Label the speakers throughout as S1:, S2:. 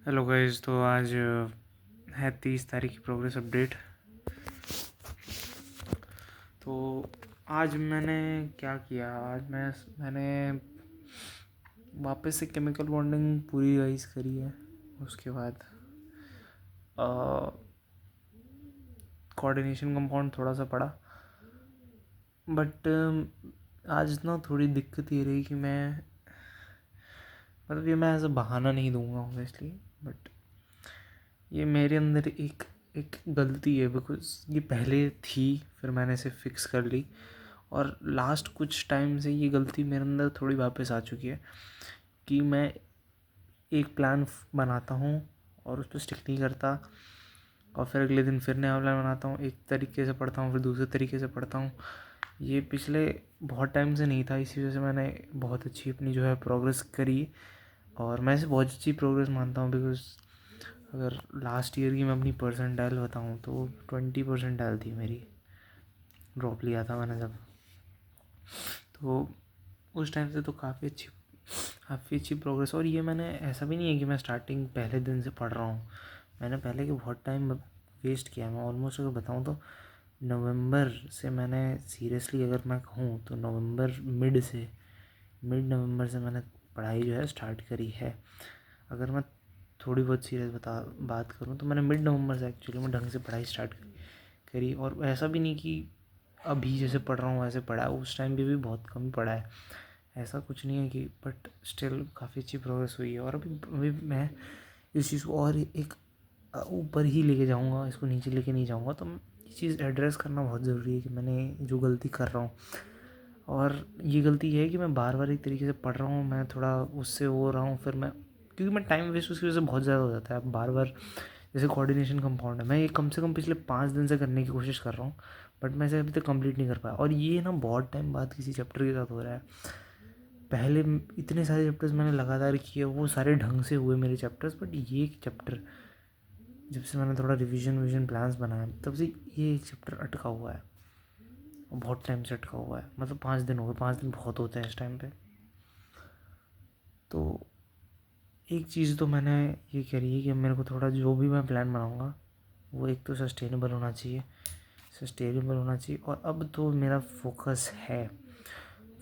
S1: Hello guys. तो आज है 30 तारीख की प्रोग्रेस अपडेट। तो आज मैंने क्या किया, आज मैंने वापस से केमिकल बॉन्डिंग पूरी राइज करी है। उसके बाद कोऑर्डिनेशन कंपाउंड थोड़ा सा पड़ा, बट आज ना थोड़ी दिक्कत ये रही कि ये मैं ऐसा बहाना नहीं दूंगा ऑब्वियसली, बट ये मेरे अंदर एक एक गलती है, बिकॉज ये पहले थी, फिर मैंने इसे फिक्स कर ली और लास्ट कुछ टाइम से ये गलती मेरे अंदर थोड़ी वापस आ चुकी है कि मैं एक प्लान बनाता हूँ और उस पर स्टिक नहीं करता, और फिर अगले दिन फिर नया प्लान बनाता हूँ, एक तरीके से पढ़ता हूँ फिर दूसरे तरीके से पढ़ता हूँ। ये पिछले बहुत टाइम से नहीं था, इसी वजह से मैंने बहुत अच्छी अपनी जो है प्रोग्रेस करी, और मैं इसे बहुत अच्छी प्रोग्रेस मानता हूँ। बिकॉज अगर लास्ट ईयर की मैं अपनी परसेंटाइल बताऊँ तो 20% थी मेरी, ड्रॉप लिया था मैंने जब। तो उस टाइम से तो काफ़ी अच्छी प्रोग्रेस। और ये मैंने ऐसा भी नहीं है कि मैं स्टार्टिंग पहले दिन से पढ़ रहा हूँ, मैंने पहले के बहुत टाइम वेस्ट किया। मैं ऑलमोस्ट अगर बताऊँ तो नवंबर से मैंने सीरियसली अगर मैं कहूँ तो मिड नवंबर से मैंने पढ़ाई जो है स्टार्ट करी है। अगर मैं थोड़ी बहुत सीरियस बात करूँ तो मैंने मिड नवंबर से एक्चुअली में ढंग से पढ़ाई स्टार्ट करी। और ऐसा भी नहीं कि अभी जैसे पढ़ रहा हूँ वैसे पढ़ा है, उस टाइम पे भी बहुत कम पढ़ा है, ऐसा कुछ नहीं है कि, बट स्टिल काफ़ी अच्छी प्रोग्रेस हुई है। और अभी मैं इस चीज़ को और एक ऊपर ही लेके जाऊँगा, इसको नीचे लेके नहीं जाऊँगा। तो ये चीज़ एड्रेस करना बहुत ज़रूरी है कि मैंने जो गलती कर रहा हूँ, और ये गलती ये है कि मैं बार बार एक तरीके से पढ़ रहा हूँ, मैं थोड़ा उससे हो रहा हूँ, फिर मैं क्योंकि मैं टाइम वेस्ट उसकी वजह से बहुत ज़्यादा हो जाता है। अब बार बार जैसे कोऑर्डिनेशन कंपाउंड है, मैं ये कम से कम पिछले 5 दिन से करने की कोशिश कर रहा हूँ, बट मैं इसे अभी तक कंप्लीट नहीं कर पाया। और ये ना बहुत टाइम बाद किसी चैप्टर के साथ हो रहा है। पहले इतने सारे चैप्टर्स मैंने लगातार किए, वो सारे ढंग से हुए मेरे चैप्टर्स, बट ये एक चैप्टर जब से मैंने थोड़ा रिवीजन प्लान्स बनाया तब से ये एक चैप्टर अटका हुआ है, बहुत टाइम से अटका हुआ है। मतलब 5 दिन हो गए, 5 दिन बहुत होते हैं इस टाइम पे। तो एक चीज़ तो मैंने ये करी है कि मेरे को थोड़ा जो भी मैं प्लान बनाऊँगा वो एक तो सस्टेनेबल होना चाहिए। और अब तो मेरा फोकस है,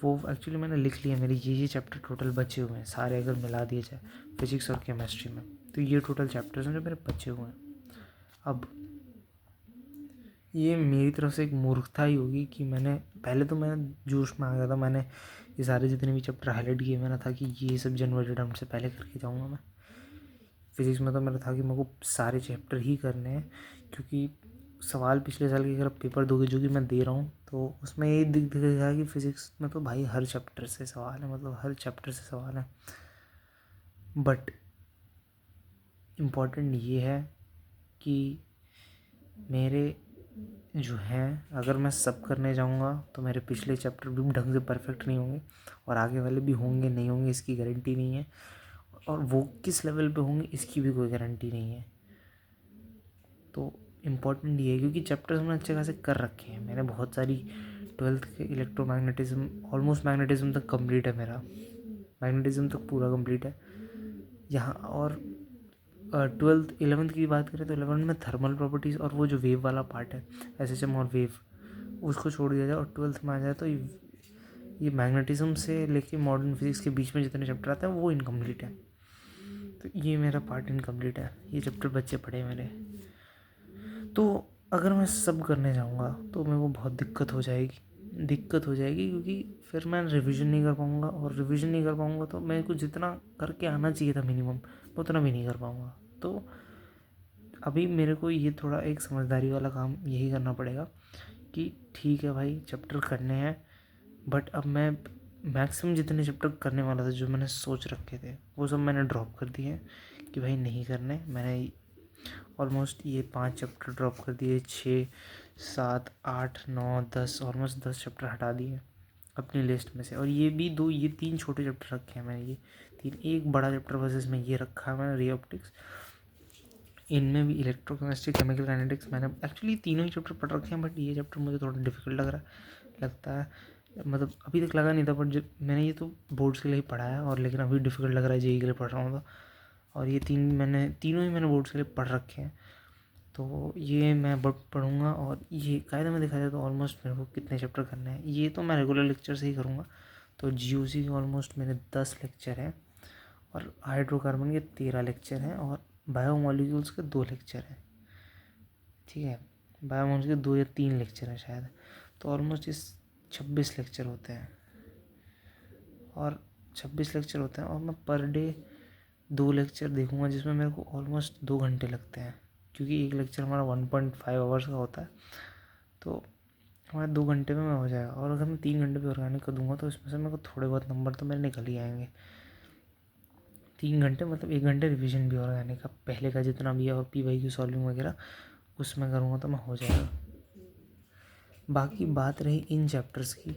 S1: वो एक्चुअली मैंने लिख लिया, मेरे ये चैप्टर टोटल बचे हुए हैं सारे, अगर मिला दिए जाए फिजिक्स और केमिस्ट्री में, तो ये टोटल चैप्टर्स हैं जो मेरे बचे हुए हैं। अब ये मेरी तरफ से एक मूर्खता ही होगी कि मैं जोश में आ गया था, मैंने ये सारे जितने भी चैप्टर हाईलाइट किए, मेरा था कि ये सब जनवरी टर्म से पहले करके जाऊँगा मैं। फिज़िक्स में तो मेरा था कि मेरे को सारे चैप्टर ही करने हैं, क्योंकि सवाल पिछले साल के अगर आप पेपर दोगे जो कि मैं दे रहा हूँ तो उसमें ये दिखेगा कि फ़िज़िक्स में तो भाई हर चैप्टर से सवाल है, मतलब हर चैप्टर से सवाल है। बट इम्पॉर्टेंट ये है कि मेरे जो हैं, अगर मैं सब करने जाऊँगा तो मेरे पिछले चैप्टर भी ढंग से परफेक्ट नहीं होंगे, और आगे वाले भी होंगे नहीं होंगे इसकी गारंटी नहीं है, और वो किस लेवल पे होंगे इसकी भी कोई गारंटी नहीं है। तो इम्पॉर्टेंट ये है क्योंकि चैप्टर्स मैंने अच्छे खासे कर रखे हैं, मैंने बहुत सारी 12th के इलेक्ट्रोमैग्नेटिज्म, ऑलमोस्ट मैग्नेटिज्म तक कंप्लीट है मेरा, मैग्नेटिज्म तक पूरा कंप्लीट है यहाँ। और 11th की बात करें तो 11th में थर्मल प्रॉपर्टीज़ और वो जो वेव वाला पार्ट है, एसएचएम और वेव, उसको छोड़ दिया जाए और 12th में आ जाए तो ये मैग्नेटिज्म से लेके मॉडर्न फिजिक्स के बीच में जितने चैप्टर आते हैं वो इनकम्प्लीट है। तो ये मेरा पार्ट इनकम्प्लीट है, ये चैप्टर बच्चे पढ़े मेरे। तो अगर मैं सब करने जाऊँगा तो मेरे को बहुत दिक्कत हो जाएगी क्योंकि फिर मैं रिवीजन नहीं कर पाऊँगा, और रिवीजन नहीं कर पाऊँगा तो मेरे को जितना करके आना चाहिए था मिनिमम, मैं उतना भी नहीं कर पाऊँगा। तो अभी मेरे को ये थोड़ा एक समझदारी वाला काम यही करना पड़ेगा कि ठीक है भाई चैप्टर करने हैं, बट अब मैं मैक्सिमम जितने चैप्टर करने वाला था जो मैंने सोच रखे थे वो सब मैंने ड्रॉप कर दिए कि भाई नहीं करने। मैंने ऑलमोस्ट ये 5 चैप्टर ड्रॉप कर दिए, 6, 7, 8, 9, 10, ऑलमोस्ट 10 चैप्टर हटा दिए अपनी लिस्ट में से। और ये 3 छोटे चैप्टर रखे हैं मैंने, ये 3, एक बड़ा चैप्टर बस इसमें ये रखा है मैंने, रे ऑप्टिक्स। इनमें भी इलेक्ट्रोकेमिस्ट्री, केमिकल काइनेटिक्स, मैंने एक्चुअली तीनों ही चैप्टर पढ़ रखे हैं, बट ये चैप्टर मुझे थोड़ा डिफिकल्ट लगता है। मतलब अभी तक लगा नहीं था, बट जब मैंने ये तो बोर्ड्स के लिए ही पढ़ा है, और लेकिन अभी डिफिकल्ट लग रहा है जेईई के लिए पढ़ रहा हूँ तो। और ये तीनों ही मैंने बोर्ड्स के लिए पढ़ रखे हैं। तो ये मैं पढ़ूँगा और ये कायदे में देखा जाए तो ऑलमोस्ट मेरे को कितने चैप्टर करने हैं, ये तो मैं रेगुलर लेक्चर से ही करूँगा। तो जीओसी के ऑलमोस्ट मेरे 10 लेक्चर हैं और हाइड्रोकार्बन के 13 लेक्चर हैं और बायोमॉलिक्यूल्स के 2 लेक्चर हैं। ठीक है, बायोमॉलिक्यूल्स के 2 या 3 लेक्चर हैं शायद। तो ऑलमोस्ट इस 26 लेक्चर होते हैं और 26 लेक्चर होते हैं और मैं पर डे 2 लेक्चर देखूँगा, जिसमें मेरे को ऑलमोस्ट 2 घंटे लगते हैं, क्योंकि एक लेक्चर हमारा 1.5 आवर्स का होता है। तो हमारे 2 घंटे में हो जाएगा। और अगर मैं 3 घंटे भी ऑर्गेनिक का दूंगा तो इसमें से मेरे को थोड़े बहुत नंबर तो मेरे निकल ही आएंगे। 3 घंटे मतलब 1 घंटे रिवीजन भी ऑर्गेनिक का पहले का जितना भी है और PYQ सॉल्विंग वगैरह उसमें करूँगा तो मैं हो जाएगा। बाकी बात रही इन चैप्टर्स की,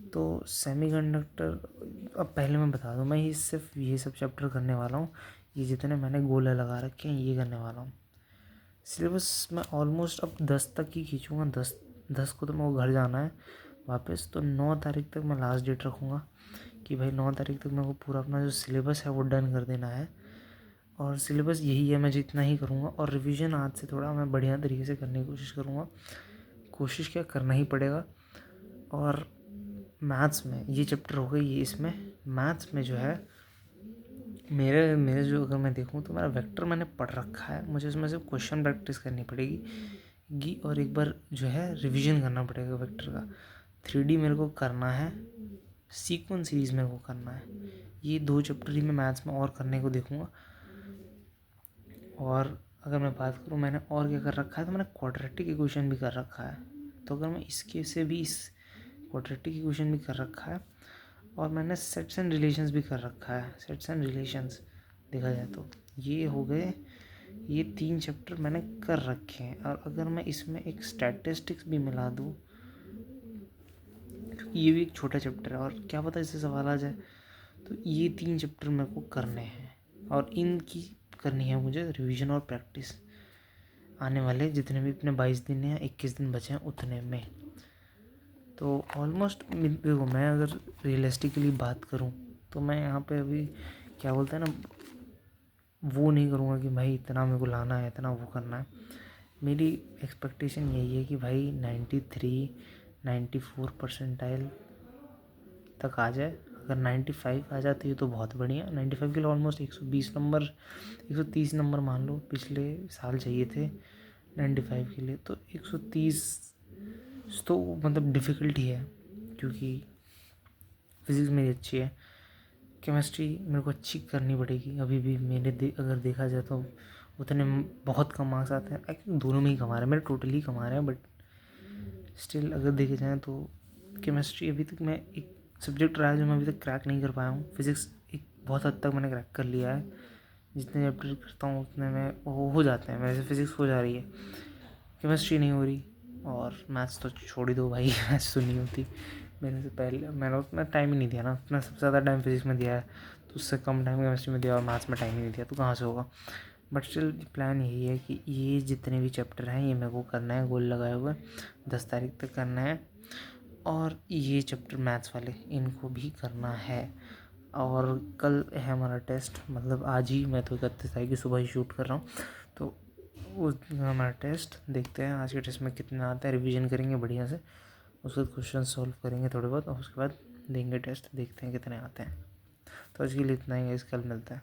S1: तो सेमीकंडक्टर अब पहले मैं बता दूँ, मैं ये सिर्फ ये सब चैप्टर करने वाला हूँ। ये जितने मैंने गोले लगा रखे हैं ये करने वाला हूँ। सिलेबस मैं ऑलमोस्ट अब 10 तक ही खींचूँगा। 10 को तो मेरे को घर जाना है वापस। तो 9 तारीख तक मैं लास्ट डेट रखूँगा कि भाई 9 तारीख तक मेरे को पूरा अपना जो सिलेबस है वो डन कर देना है। और सिलेबस यही है, मैं जितना ही करूँगा। और रिवीजन आज से थोड़ा मैं बढ़िया तरीके से करने की कोशिश करूँगा। कोशिश क्या, करना ही पड़ेगा। और मैथ्स में ये चैप्टर हो गई, ये इसमें मैथ्स में जो है मेरे जो अगर मैं देखूँ तो मेरा वेक्टर मैंने पढ़ रखा है, मुझे इसमें से क्वेश्चन प्रैक्टिस करनी पड़ेगी और एक बार जो है रिवीजन करना पड़ेगा वेक्टर का। 3D मेरे को करना है, सीक्वेंस सीरीज मेरे को करना है। ये 2 चैप्टर ही मैं मैथ्स में और करने को देखूँगा। और अगर मैं बात करूँ मैंने और क्या कर रखा है, तो मैंने क्वाड्रेटिक इक्वेशन भी कर रखा है। तो अगर मैं इसके से भी इस क्वाड्रेटिक इक्वेशन भी कर रखा है और मैंने सेट्स एंड रिलेशंस भी कर रखा है। सेट्स एंड रिलेशंस देखा जाए तो ये हो गए, ये 3 चैप्टर मैंने कर रखे हैं। और अगर मैं इसमें एक स्टैटिस्टिक्स भी मिला दूँ, क्योंकि ये भी एक छोटा चैप्टर है और क्या पता इससे सवाल आ जाए, तो ये 3 चैप्टर मेरे को करने हैं और इनकी करनी है मुझे रिवीजन और प्रैक्टिस आने वाले जितने भी अपने 22 दिन या 21 दिन बचे हैं उतने में। तो ऑलमोस्ट देखो, मैं अगर रियलिस्टिकली बात करूं तो मैं यहाँ पे अभी क्या बोलते हैं ना, वो नहीं करूँगा कि भाई इतना मेरे को लाना है, इतना वो करना है। मेरी एक्सपेक्टेशन यही है कि भाई 93 94 परसेंटाइल तक आ जाए। अगर 95 आ जाती है तो बहुत बढ़िया। 95 के लिए ऑलमोस्ट 120 नंबर 130 नंबर मान लो, पिछले साल चाहिए थे 95 के लिए। तो 130 तो मतलब डिफ़िकल्ट ही है, क्योंकि फिज़िक्स मेरी अच्छी है। केमिस्ट्री मेरे को अच्छी करनी पड़ेगी। अभी भी अगर देखा जाए तो उतने बहुत कम मार्क्स आते हैं। एक्चुअली दोनों में ही कमा रहे हैं, मेरे टोटली कमा रहे हैं, बट स्टिल अगर देखे जाए तो केमिस्ट्री अभी तक मैं एक सब्जेक्ट रहा है जो मैं अभी तक क्रैक नहीं कर पाया हूँ। फिज़िक्स एक बहुत हद तक मैंने क्रैक कर लिया है। जितने चैप्टर करता हूँ उतने में वो हो जाते हैं, वैसे फिज़िक्स हो जा रही है, केमिस्ट्री नहीं हो रही। और मैथ्स तो छोड़ ही दो भाई, मैथ्स तो नहीं होती। मैंने उतना टाइम ही नहीं दिया ना, उतना सबसे ज़्यादा टाइम फिज़िक्स में दिया है, तो उससे कम टाइम केमिस्ट्री में दिया और मैथ्स में टाइम ही नहीं दिया, तो कहाँ से होगा। बट स्टिल प्लान यही है कि ये जितने भी चैप्टर हैं ये मेरे को करना है, गोल लगाए हुए 10 तारीख तक करना है। और ये चैप्टर मैथ्स वाले इनको भी करना है। और कल है हमारा टेस्ट, मतलब आज ही, मैं तो 31 तारीख की सुबह ही शूट कर रहा हूँ। तो उस दिन हमारा टेस्ट, देखते हैं आज के टेस्ट में कितने आते हैं। रिवीजन करेंगे बढ़िया से, उसके बाद क्वेश्चन सॉल्व करेंगे थोड़े बहुत और उसके बाद देंगे टेस्ट, देखते हैं कितने आते हैं। तो आज के लिए इतना ही है, कल मिलता है।